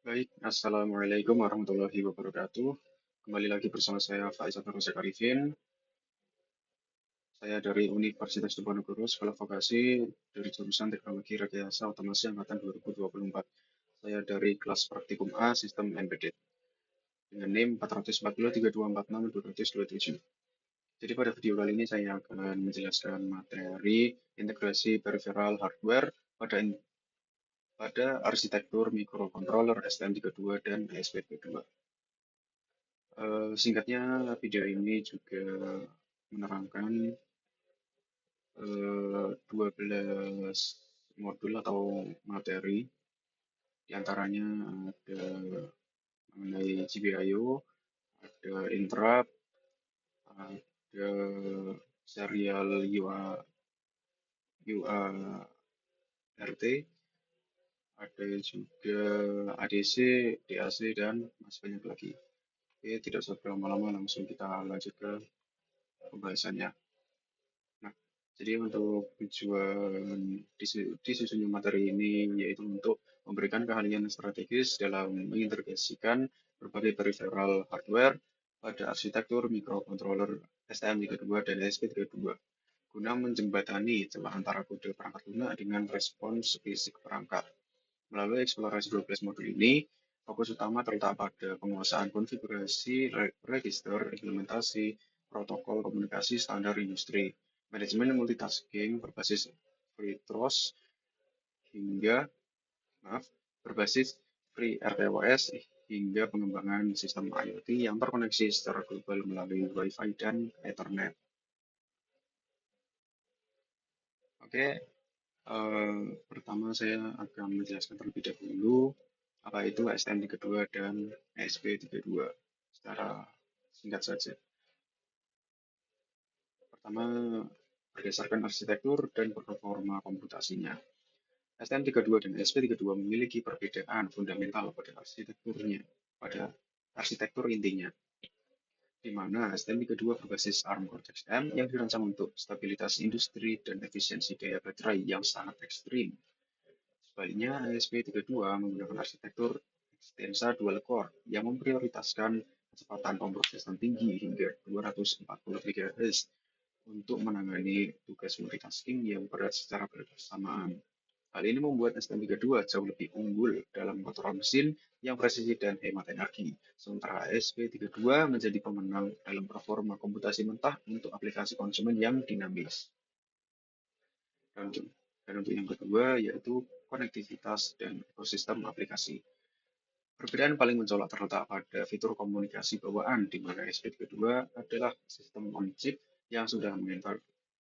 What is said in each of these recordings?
Baik, Assalamualaikum warahmatullahi wabarakatuh. Kembali lagi bersama saya Faisal Nurul Arifin. Saya dari Universitas Diponegoro, Sekolah Vokasi dari jurusan Teknologi Rekayasa Otomasi Angkatan 2024. Saya dari kelas Praktikum A Sistem Embedded dengan NIM 44032462227. Jadi pada video kali ini saya akan menjelaskan materi integrasi peripheral hardware pada arsitektur mikrokontroler STM32 dan ESP32. Singkatnya, video ini juga menerangkan 12 modul atau materi, diantaranya ada mengenai GPIO, ada interrupt, ada serial UART, ada juga ADC, DAC, dan masih banyak lagi. Oke, tidak usah berlama-lama, langsung kita lanjut ke pembahasannya. Nah, jadi untuk tujuan disusunnya materi ini yaitu untuk memberikan keahlian strategis dalam mengintegrasikan berbagai peripheral hardware pada arsitektur mikrokontroler STM32 dan ESP32 guna menjembatani celah antara kode perangkat lunak dengan respons fisik perangkat. Melalui eksplorasi 12 modul ini, fokus utama terletak pada penguasaan konfigurasi register, implementasi, protokol komunikasi standar industri, manajemen multitasking berbasis FreeTROS hingga berbasis FreeRTOS hingga pengembangan sistem IoT yang terkoneksi secara global melalui Wi-Fi dan Ethernet. Oke, pertama saya akan menjelaskan terlebih dahulu apa itu STM32 dan ESP32 secara singkat saja. Pertama, berdasarkan arsitektur dan performa komputasinya. STM32 dan ESP32 memiliki perbedaan fundamental pada arsitektur intinya, di mana STM32 berbasis ARM Cortex-M yang dirancang untuk stabilitas industri dan efisiensi daya baterai yang sangat ekstrim. Sebaliknya, ESP32 menggunakan arsitektur Extensa Dual Core yang memprioritaskan kecepatan pemrosesan tinggi hingga 240 MHz untuk menangani tugas multitasking yang berat secara bersamaan. Hal ini membuat STM32 jauh lebih unggul dalam kontrol mesin yang presisi dan hemat energi, sementara ESP32 menjadi pemenang dalam performa komputasi mentah untuk aplikasi konsumen yang dinamis. Dan untuk yang kedua yaitu konektivitas dan ekosistem aplikasi. Perbedaan paling mencolok terletak pada fitur komunikasi bawaan, di mana ESP32 adalah sistem on-chip yang sudah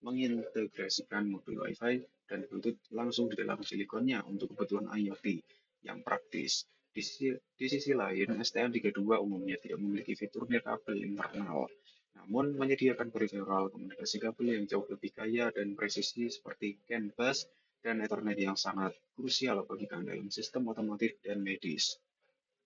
mengintegrasikan modul Wi-Fi dan Bluetooth langsung di dalam silikonnya untuk kebutuhan IoT yang praktis. Di sisi lain, STM32 umumnya tidak memiliki fitur nirkabel internal, namun menyediakan peripheral komunikasi kabel yang jauh lebih kaya dan presisi seperti CAN bus dan Ethernet yang sangat krusial bagi keandalan sistem otomotif dan medis.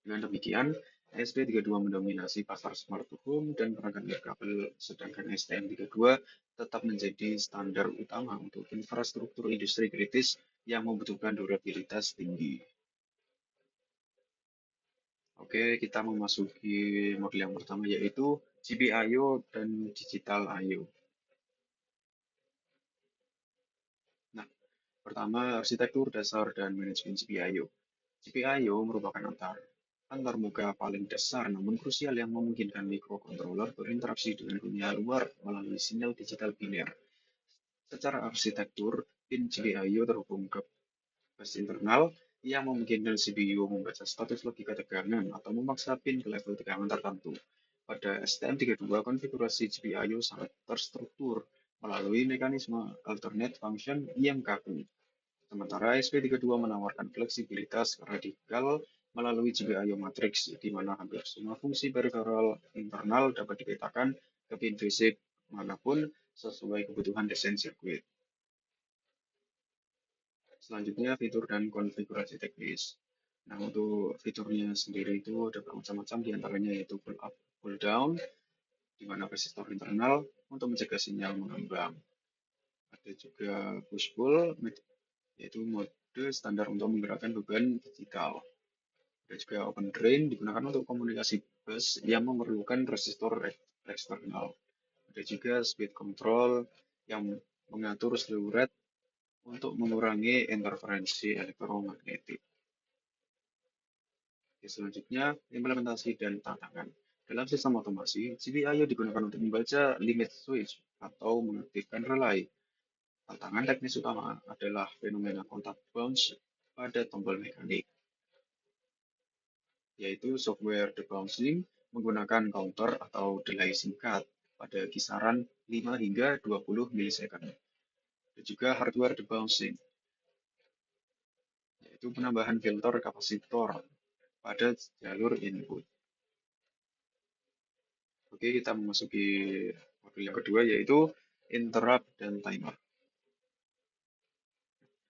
Dengan demikian, ESP32 mendominasi pasar smart home dan perangkat nirkabel, sedangkan STM32 tetap menjadi standar utama untuk infrastruktur industri kritis yang membutuhkan durabilitas tinggi. Oke, kita memasuki modul yang pertama yaitu GPIO dan Digital I/O. Nah, pertama arsitektur dasar dan manajemen GPIO. GPIO merupakan antarmuka paling dasar namun krusial yang memungkinkan mikrokontroler berinteraksi dengan dunia luar melalui sinyal digital biner. Secara arsitektur, pin GPIO terhubung ke bus internal yang memungkinkan CPU membaca status logika tegangan atau memaksa pin ke level tegangan tertentu. Pada STM32, konfigurasi GPIO sangat terstruktur melalui mekanisme alternate function yang kaku. Sementara SP32 menawarkan fleksibilitas radikal melalui GPIO matrix, di mana hampir semua fungsi peripheral internal dapat dipetakan ke pin fisik manapun sesuai kebutuhan desain sirkuit. Selanjutnya, fitur dan konfigurasi teknis. Nah, untuk fiturnya sendiri itu ada bermacam-macam, diantaranya yaitu pull up, pull down, di mana resistor internal untuk mencegah sinyal mengambang. Ada juga push pull, yaitu mode standar untuk menggerakkan beban digital. Ada juga open drain digunakan untuk komunikasi bus yang memerlukan resistor eksternal. Ada juga speed control yang mengatur slew rate untuk mengurangi interferensi elektromagnetik. Selanjutnya, implementasi dan tantangan. Dalam sistem otomasi, GPIO digunakan untuk membaca limit switch atau mengaktifkan relay. Tantangan teknis utama adalah fenomena kontak bounce pada tombol mekanik, yaitu software debouncing menggunakan counter atau delay singkat pada kisaran 5 hingga 20 milisecond. Dan juga hardware debouncing, yaitu penambahan filter kapasitor pada jalur input. Oke, kita memasuki modul yang kedua, yaitu interrupt dan timer.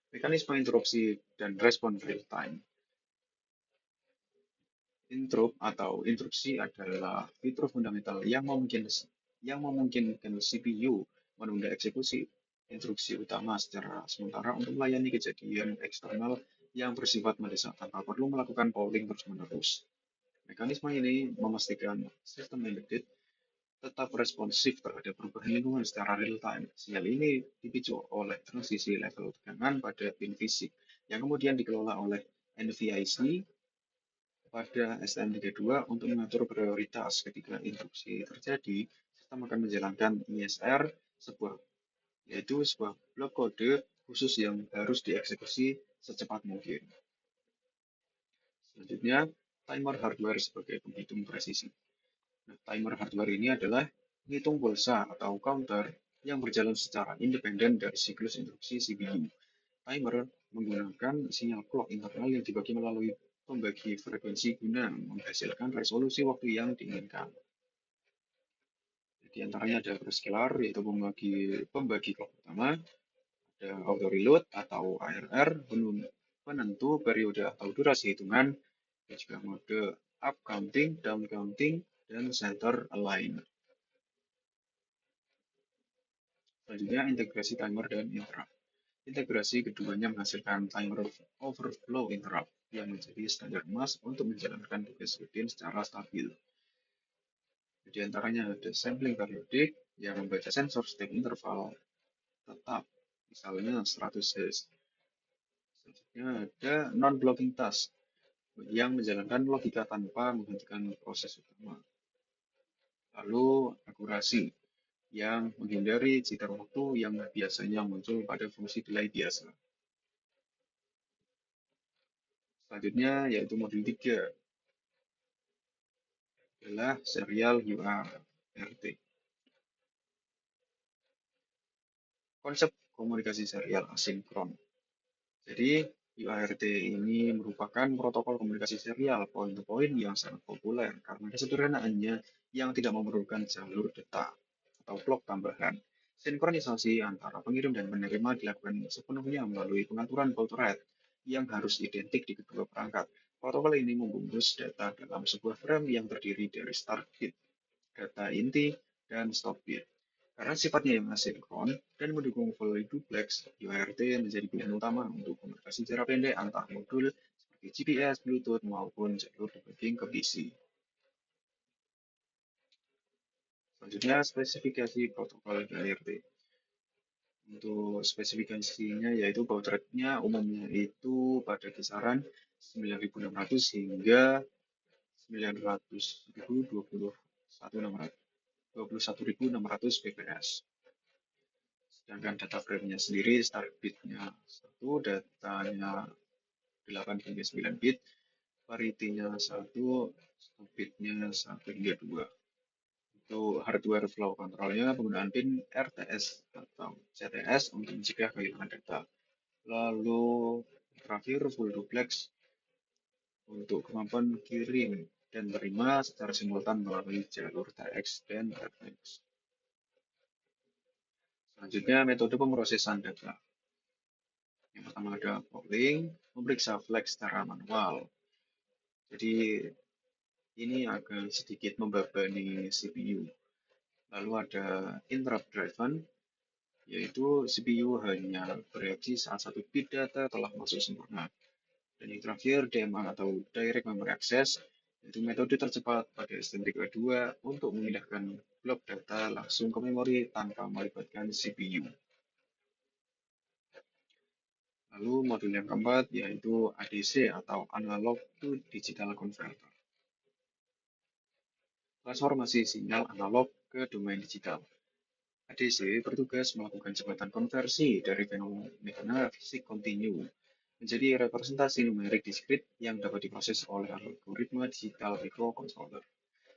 Mekanisme interupsi dan respon real time. Interrupt atau interupsi adalah fitur fundamental yang memungkinkan CPU menunda eksekusi instruksi utama secara sementara untuk melayani kejadian eksternal yang bersifat mendesak tanpa perlu melakukan polling terus-menerus. Mekanisme ini memastikan sistem embedded tetap responsif terhadap perubahan lingkungan secara real time. Sinyal ini dipicu oleh transisi level tegangan pada pin fisik yang kemudian dikelola oleh NVIC pada STM32 untuk mengatur prioritas. Ketika interupsi terjadi, sistem akan menjalankan ISR yaitu sebuah blok kode khusus yang harus dieksekusi secepat mungkin. Selanjutnya, timer hardware sebagai penghitung presisi. Nah, timer hardware ini adalah menghitung pulsa atau counter yang berjalan secara independen dari siklus instruksi CPU. Timer menggunakan sinyal clock internal yang dibagi melalui pembagi frekuensi guna menghasilkan resolusi waktu yang diinginkan. Di antaranya ada prescaler, yaitu pembagi clock utama, ada auto reload atau ARR, penentu periode atau durasi hitungan, dan juga mode up counting, down counting, dan center align. Selanjutnya, integrasi timer dan interrupt. Integrasi keduanya menghasilkan timer overflow interrupt yang menjadi standar emas untuk menjalankan tugas rutin secara stabil. Di antaranya ada sampling periodik yang membaca sensor step interval tetap, misalnya 100 Hz. Selanjutnya ada non-blocking task yang menjalankan logika tanpa menghentikan proses utama. Lalu akurasi yang menghindari jitter waktu yang biasanya muncul pada fungsi delay biasa. Selanjutnya yaitu modul 3 adalah serial UART. Konsep komunikasi serial asinkron. Jadi UART ini merupakan protokol komunikasi serial point-to-point yang sangat populer karena kesederhanaannya yang tidak memerlukan jalur data atau blok tambahan. Sinkronisasi antara pengirim dan penerima dilakukan sepenuhnya melalui pengaturan baud rate yang harus identik di kedua perangkat. Protokol ini membungkus data dalam sebuah frame yang terdiri dari start bit, data inti, dan stop bit. Karena sifatnya yang asinkron dan mendukung full duplex, UART menjadi pilihan utama untuk komunikasi jarak pendek antar modul seperti GPS, Bluetooth, maupun jalur debugging ke PC. Selanjutnya, spesifikasi protokol UART. Untuk spesifikasinya yaitu baud rate-nya umumnya itu pada kisaran 9.600 hingga 900.021.600 bps. Sedangkan data frame-nya sendiri start bit-nya 1, datanya 8 hingga 9 bit, parity-nya 1, stop bit-nya 1 hingga 2. Untuk hardware flow control-nya penggunaan pin RTS atau CTS untuk mencegah kehilangan data. Lalu terakhir full duplex untuk kemampuan kirim dan terima secara simultan melalui jalur TX dan RTX. Selanjutnya metode pemrosesan data. Yang pertama ada polling, memeriksa flag secara manual. Jadi ini agak sedikit membebani CPU. Lalu ada interrupt driven, yaitu CPU hanya bereaksi saat satu bit data telah masuk sempurna. Dan yang terakhir, DMA atau Direct Memory Access, yaitu metode tercepat pada STM32 untuk memindahkan blok data langsung ke memori tanpa melibatkan CPU. Lalu modul yang keempat yaitu ADC atau Analog to Digital Converter. Transformasi sinyal analog ke domain digital. ADC bertugas melakukan jembatan konversi dari fenomena fisik kontinu menjadi representasi numerik diskrit yang dapat diproses oleh algoritma digital microcontroller.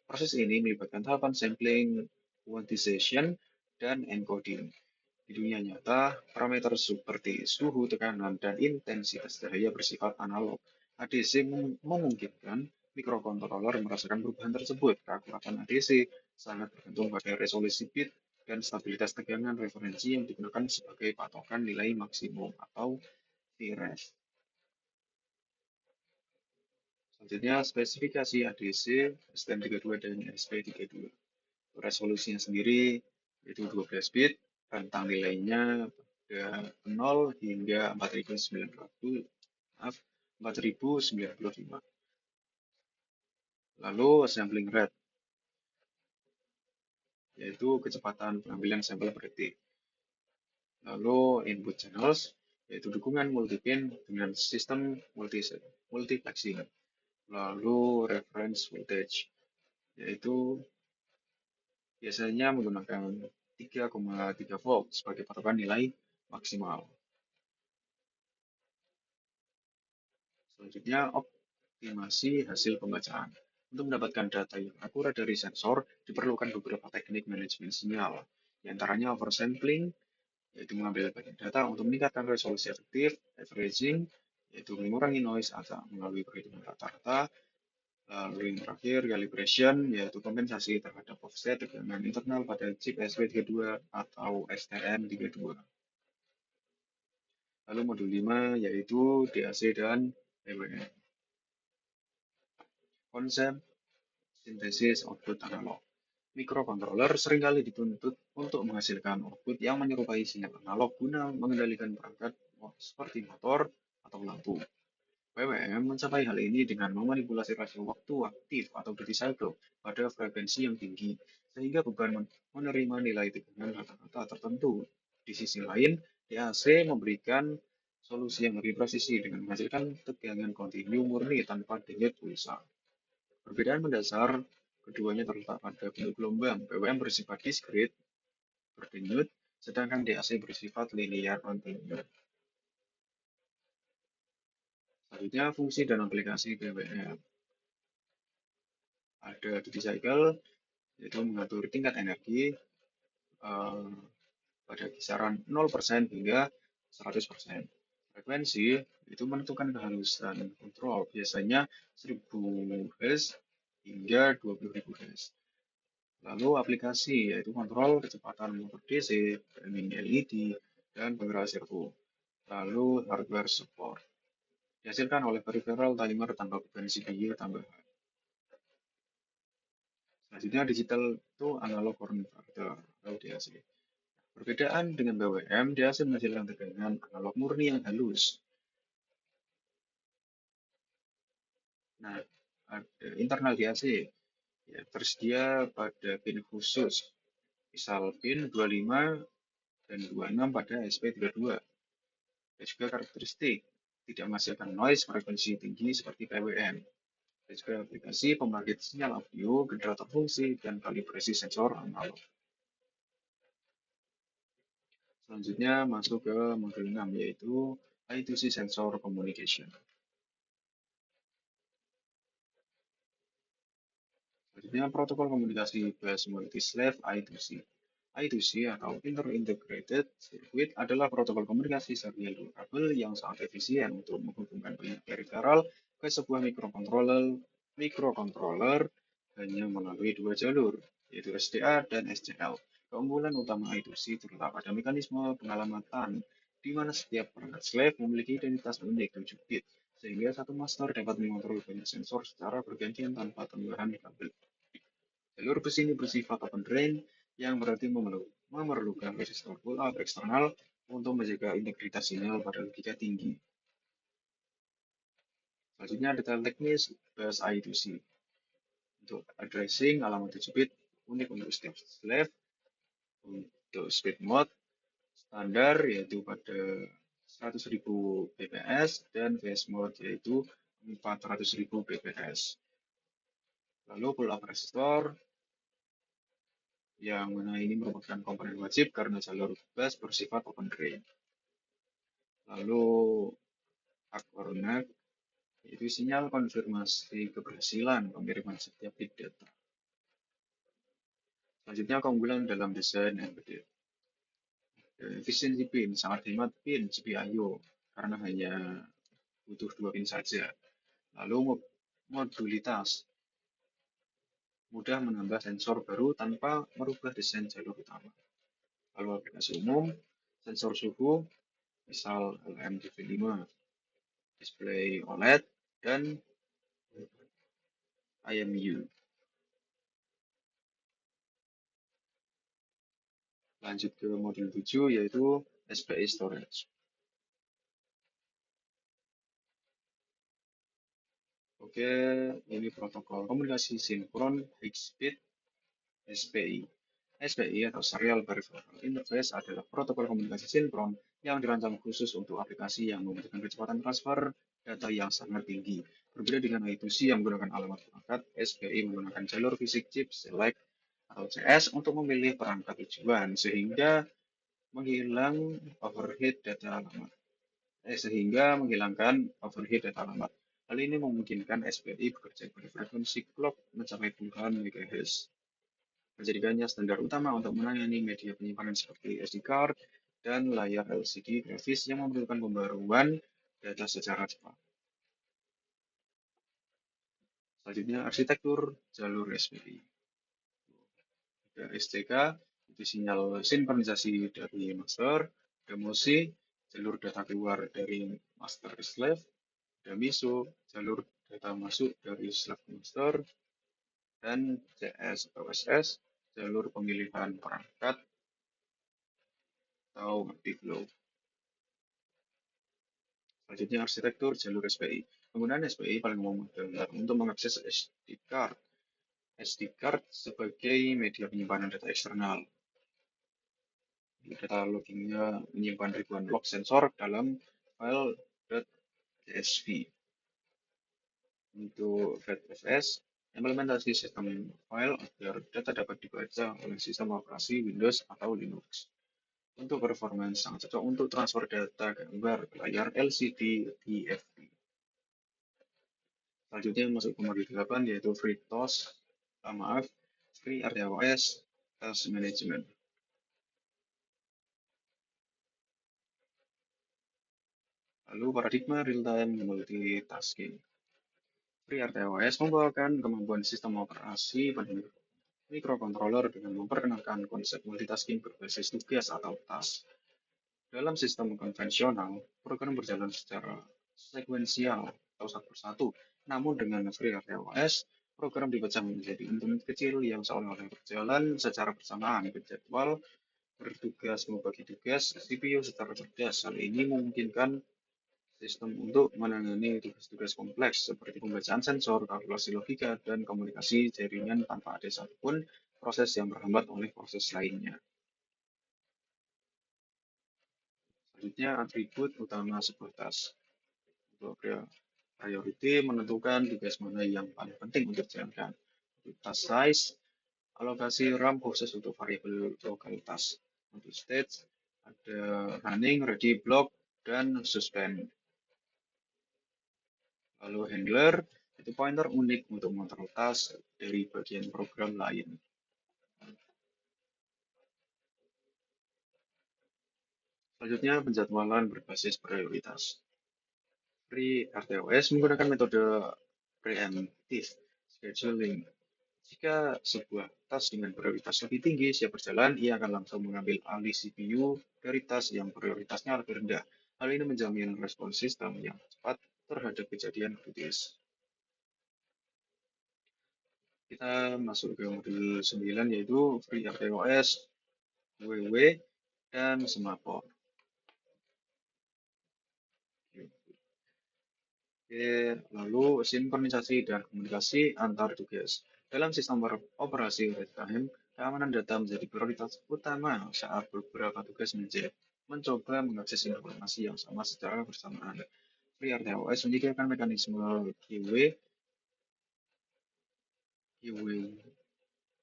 Proses ini melibatkan tahapan sampling, quantization, dan encoding. Di dunia nyata, parameter seperti suhu, tekanan, dan intensitas cahaya bersifat analog. ADC memungkinkan mikrokontroler merasakan perubahan tersebut. Keakuratan ADC sangat bergantung pada resolusi bit dan stabilitas tegangan referensi yang digunakan sebagai patokan nilai maksimum atau Vref. Selanjutnya, spesifikasi ADC, STM32 dan SP32. Resolusinya sendiri itu 12 bit, rentang nilainya pada 0 hingga 4900, maaf, 4095. Lalu sampling rate, yaitu kecepatan pengambilan sampel per detik. Lalu input channels, yaitu dukungan multipin dengan sistem multiplexing. Lalu reference voltage, yaitu biasanya menggunakan 3,3 volt sebagai patokan nilai maksimal. Selanjutnya, optimasi hasil pembacaan. Untuk mendapatkan data yang akurat dari sensor, diperlukan beberapa teknik manajemen sinyal. Di antaranya oversampling, yaitu mengambil banyak data untuk meningkatkan resolusi efektif, averaging, yaitu mengurangi noise atau melalui perhitungan rata-rata. Lalu yang terakhir, calibration, yaitu kompensasi terhadap offset tegangan internal pada chip SP32 atau STM32. Lalu modul 5 yaitu DAC dan PWM. Konsep sintesis output analog. Mikrokontroler seringkali dituntut untuk menghasilkan output yang menyerupai sinyal analog guna mengendalikan perangkat seperti motor atau lampu. PWM mencapai hal ini dengan memanipulasi rasio waktu aktif atau duty cycle pada frekuensi yang tinggi, sehingga beban menerima nilai tegangan rata-rata tertentu. Di sisi lain, DAC memberikan solusi yang lebih presisi dengan menghasilkan tegangan kontinu murni tanpa denyut pulsa. Perbedaan mendasar keduanya terletak pada bentuk gelombang. PWM bersifat diskrit, berdenyut, sedangkan DAC bersifat linear non-linear. Selanjutnya, fungsi dan aplikasi PWM. Ada duty cycle, yaitu mengatur tingkat energi pada kisaran 0% hingga 100%. Frekuensi itu menentukan kehalusan kontrol, biasanya 1000 Hz hingga 20.000 Hz. Lalu aplikasi, yaitu kontrol kecepatan motor DC, timing LED, dan penggerak servo. Lalu hardware support, dihasilkan oleh peripheral timer tanpa beban CPU tambahan. Selanjutnya digital itu analog converter atau DAC. Perbedaan dengan BWM, DAC menghasilkan tegangan analog murni yang halus. Nah, ada internal DAC ya, tersedia pada pin khusus, misal pin 25 dan 26 pada SP32. Dan juga karakteristik tidak menghasilkan noise frekuensi tinggi seperti PWM. Dan juga aplikasi pembangkit sinyal audio, generator fungsi, dan kalibrasi sensor analog. Selanjutnya masuk ke modul 6 yaitu I2C Sensor Communication. Selanjutnya protokol komunikasi bus multi-slave I2C. I2C atau Inter-Integrated Circuit adalah protokol komunikasi serial dua kabel yang sangat efisien untuk menghubungkan banyak peripheral ke sebuah mikrokontroler hanya melalui dua jalur, yaitu SDA dan SCL. Keunggulan utama I2C terletak pada mekanisme pengalamatan, di mana setiap perangkat slave memiliki identitas unik 7 bit, sehingga satu master dapat mengontrol banyak sensor secara bergantian tanpa tambahan kabel. Jalur bus ini bersifat open drain, yang berarti memerlukan resistor pull-up eksternal untuk menjaga integritas sinyal pada logika tinggi. Selanjutnya detail teknis bus I2C. Untuk addressing alamat 7-bit unik untuk setiap slave. Untuk speed mode standar yaitu pada 100.000 bps dan VS mode yaitu 400.000 bps. Lalu pull up restore yang mana ini merupakan komponen wajib karena jalur bus bersifat open range. Lalu ACK yaitu sinyal konfirmasi keberhasilan pengiriman setiap bit data. Selanjutnya keunggulan dalam desain embedded. Efisiensi pin, sangat hemat pin GPIO karena hanya butuh 2 pin saja. Lalu modulitas, mudah menambah sensor baru tanpa merubah desain jalur utama. Lalu aplikasi umum, sensor suhu, misal LM35, display OLED, dan IMU. Lanjut ke modul 7 yaitu SPI storage. Oke, ini protokol komunikasi sinkron high speed SPI. SPI atau Serial Peripheral Interface adalah protokol komunikasi sinkron yang dirancang khusus untuk aplikasi yang membutuhkan kecepatan transfer data yang sangat tinggi. Berbeda dengan I2C yang menggunakan alamat perangkat, SPI menggunakan jalur fisik chip select atau CS untuk memilih perangkat tujuan sehingga menghilangkan overhead data alamat. Hal ini memungkinkan SPI bekerja pada frekuensi clock mencapai puluhan MHz. Menjadikannya standar utama untuk menangani media penyimpanan seperti SD card dan layar LCD grafis yang memerlukan pembaruan data secara cepat. Selanjutnya, arsitektur jalur SPI. Ada STK, itu sinyal sinkronisasi dari master, ada MOSI, jalur data keluar dari master ke slave, ada MISO, jalur data masuk dari slave ke master, dan CS atau SS, jalur pemilihan perangkat atau active low. Selanjutnya arsitektur jalur SPI. Penggunaan SPI paling umum adalah untuk mengakses SD card. SD card sebagai media penyimpanan data eksternal. Data loggingnya menyimpan ribuan log sensor dalam file .csv. Untuk FATFS, implementasi sistem file agar data dapat dibaca oleh sistem operasi Windows atau Linux. Untuk performance sangat cocok untuk transfer data gambar ke layar LCD TFT. Selanjutnya masuk ke modul 8 yaitu Free RTOS Task Management. Lalu paradigma real-time multitasking. Free RTOS membawakan kemampuan sistem operasi pada mikrokontroler dengan memperkenalkan konsep multitasking berbasis tugas atau task. Dalam sistem konvensional, program berjalan secara sekuensial atau satu persatu. Namun dengan Free RTOS, program dipecah menjadi unit kecil yang seolah-olah berjalan secara bersamaan berjadwal, bertugas membagi tugas CPU secara cerdas. Hal ini memungkinkan sistem untuk menangani tugas-tugas kompleks seperti pembacaan sensor, kalkulasi logika, dan komunikasi jaringan tanpa ada satupun proses yang berhambat oleh proses lainnya. Selanjutnya, atribut utama sebuah task. Untuk priority menentukan tugas mana yang paling penting untuk dijalankan. Untuk task size, alokasi RAM khusus untuk variabel local task. Untuk stage, ada running, ready, block, dan suspend. Lalu handler, itu pointer unik untuk mengontrol task dari bagian program lain. Selanjutnya, penjadwalan berbasis prioritas. Free RTOS menggunakan metode preemptive scheduling. Jika sebuah task dengan prioritas lebih tinggi siap berjalan, ia akan langsung mengambil alih CPU dari task yang prioritasnya lebih rendah. Hal ini menjamin respons sistem yang cepat terhadap kejadian kritis. Kita masuk ke modul 9 yaitu Free RTOS, WW, dan semafor. Oke, lalu sinkronisasi dan komunikasi antar tugas. Dalam sistem operasi real time, keamanan data menjadi prioritas utama saat beberapa tugas mencoba mengakses informasi yang sama secara bersamaan. FreeRTOS menyediakan mekanisme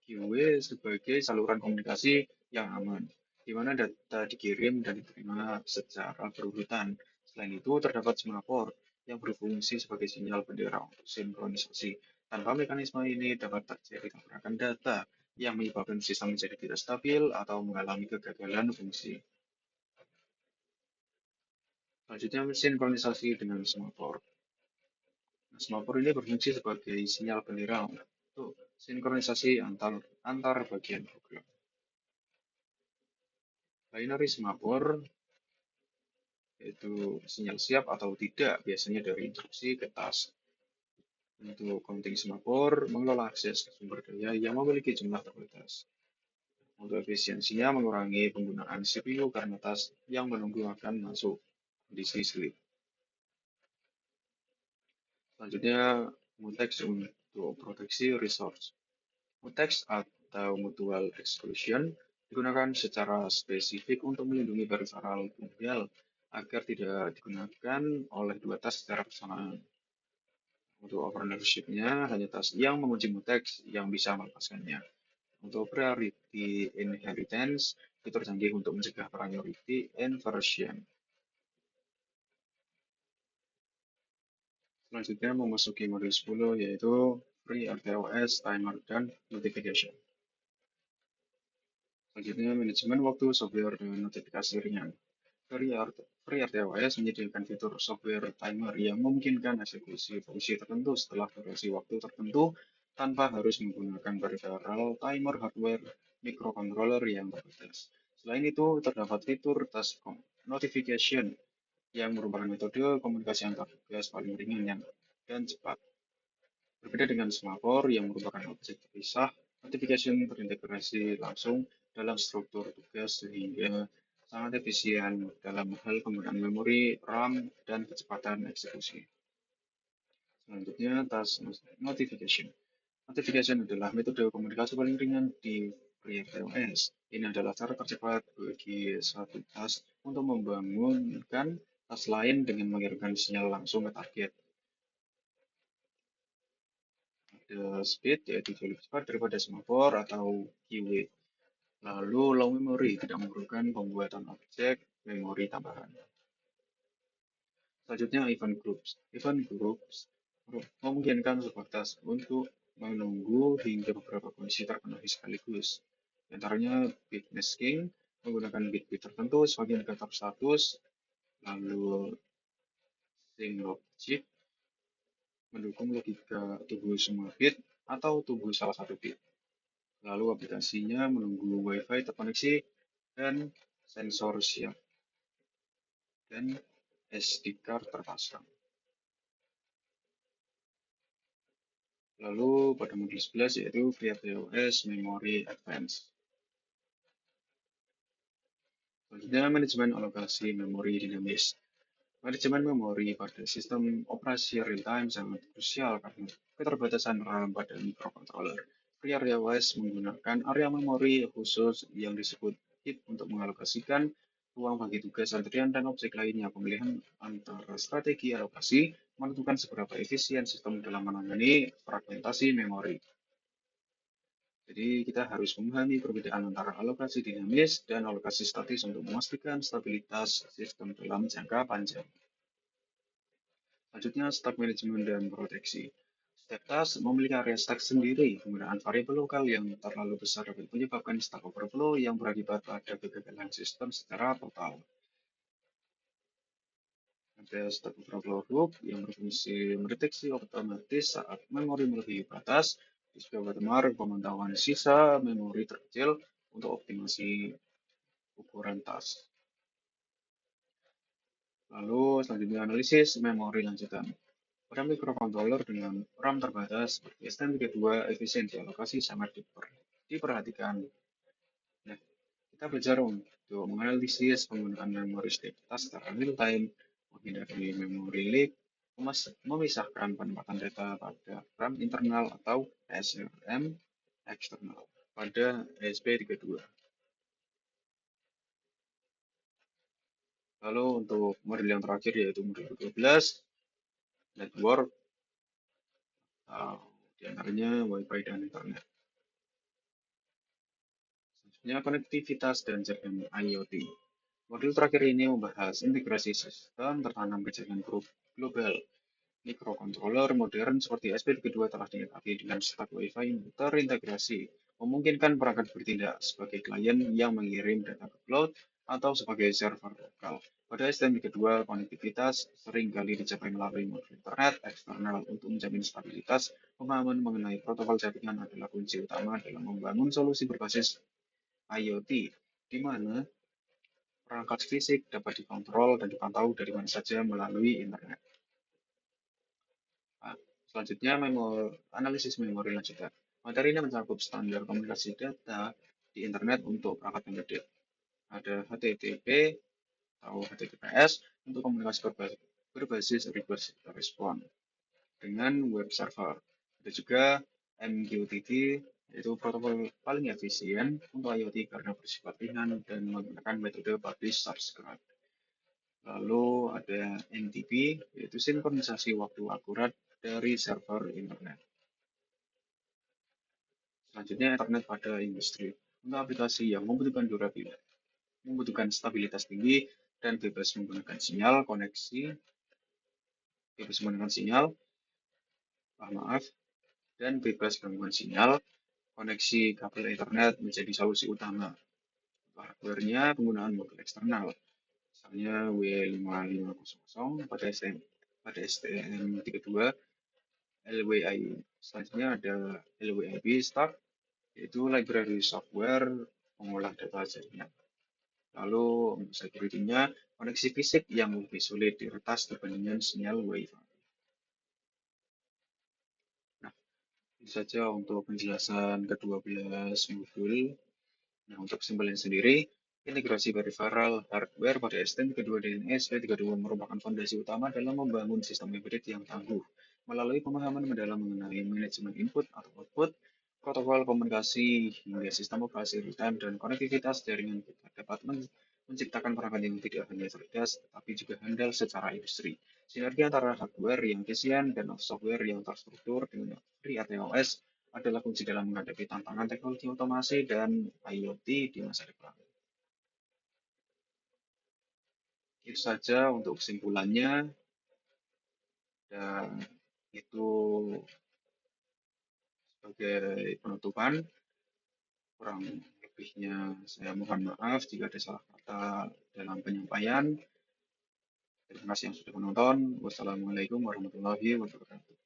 QW sebagai saluran komunikasi yang aman, di mana data dikirim dan diterima secara berurutan. Selain itu, terdapat semafor yang berfungsi sebagai sinyal bendera untuk sinkronisasi. Tanpa mekanisme ini dapat terjadi tabrakan data yang menyebabkan sistem menjadi tidak stabil atau mengalami kegagalan fungsi. Selanjutnya, sinkronisasi dengan semafor. Nah, semafor ini berfungsi sebagai sinyal bendera untuk sinkronisasi antar bagian program. Binary semafor yaitu sinyal siap atau tidak, biasanya dari instruksi ke task. Untuk counting semafor, mengelola akses ke sumber daya yang memiliki jumlah terbatas. Untuk efisiensinya, mengurangi penggunaan CPU karena task yang menunggu akan masuk kondisi sleep. Selanjutnya, mutex untuk proteksi resource. Mutex atau mutual exclusion digunakan secara spesifik untuk melindungi peripheral tunggal agar tidak digunakan oleh dua task secara bersamaan. Untuk ownership-nya, hanya task yang mengunci mutex yang bisa melepaskannya. Untuk priority inheritance, fitur canggih untuk mencegah priority inversion. Selanjutnya memasuki modul 10 yaitu FreeRTOS, Timer, dan Notification. Selanjutnya manajemen waktu software dan notifikasi ringan. FreeRTOS menyediakan fitur software timer yang memungkinkan eksekusi fungsi tertentu setelah durasi waktu tertentu tanpa harus menggunakan peripheral timer hardware microcontroller yang terbatas. Selain itu, terdapat fitur task notification yang merupakan metode komunikasi antar tugas paling ringan dan cepat. Berbeda dengan semafor yang merupakan objek terpisah, notification terintegrasi langsung dalam struktur tugas sehingga sangat efisien dalam hal penggunaan memori, RAM, dan kecepatan eksekusi. Selanjutnya, task notification. Notification adalah metode komunikasi paling ringan di FreeRTOS. Ini adalah cara tercepat bagi satu task untuk membangunkan task lain dengan mengirimkan sinyal langsung ke target. Ada speed, yaitu jauh lebih cepat daripada semafor atau keyway. Lalu low memory tidak memerlukan pembuatan objek memori tambahan. Selanjutnya event groups. Event groups memungkinkan sebuah task untuk menunggu hingga beberapa kondisi terpenuhi sekaligus. Di antaranya bit masking menggunakan bit-bit tertentu sebagai indikator status, lalu sync logic mendukung logika tunggu semua bit atau tunggu salah satu bit. Lalu aplikasinya menunggu WiFi terkoneksi dan sensor siap dan SD card terpasang. Lalu pada modul 11 yaitu FreeRTOS Memory Advance. Selanjutnya manajemen alokasi memori dinamis. Manajemen memori pada sistem operasi real-time sangat krusial karena keterbatasan RAM pada microcontroller. FreeRTOS menggunakan area memori khusus yang disebut heap untuk mengalokasikan ruang bagi tugas antrian dan objek lainnya. Pemilihan antara strategi alokasi menentukan seberapa efisien sistem dalam menangani fragmentasi memori. Jadi kita harus memahami perbedaan antara alokasi dinamis dan alokasi statis untuk memastikan stabilitas sistem dalam jangka panjang. Selanjutnya, stack manajemen dan proteksi. Setiap task memiliki area stack sendiri. Penggunaan variabel lokal yang terlalu besar dapat menyebabkan stack overflow yang berakibat pada kegagalan sistem secara total. Ada stack overflow loop yang berfungsi mendeteksi otomatis saat memori melebihi batas. Di sebuah watermark pemantauan sisa memori terkecil untuk optimasi ukuran task. Lalu selanjutnya analisis memori lanjutan. Pada microcontroller dengan RAM terbatas seperti STM32, efisiensi alokasi sangat diperhatikan. Nah, kita belajar untuk menganalisis penggunaan memori setiap task secara real time, menghindari memori leak, memisahkan penempatan data pada RAM internal atau SRAM eksternal pada ESP32. Lalu untuk model yang terakhir yaitu model 12, network, di antaranya Wi-Fi dan Internet. Selanjutnya konektivitas dan jaringan IoT. Modul terakhir ini membahas integrasi sistem tertanam ke jaringan global. Mikrokontroler modern seperti SP32 telah dilengkapi dengan stack Wi-Fi yang terintegrasi, memungkinkan perangkat bertindak sebagai klien yang mengirim data ke cloud atau sebagai server lokal. Pada STM32, konektivitas seringkali dicapai melalui modul internet eksternal untuk menjamin stabilitas. Pemahaman mengenai protokol jaringan adalah kunci utama dalam membangun solusi berbasis IoT, di mana perangkat fisik dapat dikontrol dan dipantau dari mana saja melalui internet. Nah, selanjutnya analisis memori lanjutan. Materi ini mencakup standar komunikasi data di internet untuk perangkat embedded. Ada HTTP atau HTTPS untuk komunikasi berbasis request respon dengan web server. Ada juga MQTT, yaitu protokol paling efisien untuk IoT karena bersifat ringan dan menggunakan metode publish subscribe. Lalu ada NTP, yaitu sinkronisasi waktu akurat dari server internet. Selanjutnya, internet pada industri. Untuk aplikasi yang membutuhkan stabilitas tinggi dan bebas menggunakan sinyal, dan bebas gangguan sinyal, koneksi kabel internet menjadi solusi utama. Hardware-nya penggunaan modul eksternal, misalnya W5500 pada STM32, LWI. Selanjutnya ada LWIB Stack, yaitu library software pengolah data jaringan. Lalu untuk security-nya, koneksi fisik yang lebih sulit diretas dibandingkan sinyal Wi-Fi. Nah, itu saja untuk penjelasan ke-12 modul. Nah, untuk kesimpulan sendiri, integrasi peripheral hardware pada STM32 dan SP32 merupakan fondasi utama dalam membangun sistem embedded yang tangguh. Melalui pemahaman mendalam mengenai manajemen input atau output, protokol komunikasi, hingga sistem operasi real-time dan konektivitas jaringan kita dapat menciptakan perangkat yang tidak hanya cerdas, tetapi juga handal secara industri. Sinergi antara hardware yang efisien dan software yang terstruktur dengan FreeRTOS adalah kunci dalam menghadapi tantangan teknologi otomasi dan IoT di masa depan. Itu saja untuk kesimpulannya, dan itu sebagai penutupan. Kurang lebihnya saya mohon maaf jika ada salah kata dalam penyampaian. Terima kasih yang sudah menonton. Wassalamualaikum warahmatullahi wabarakatuh.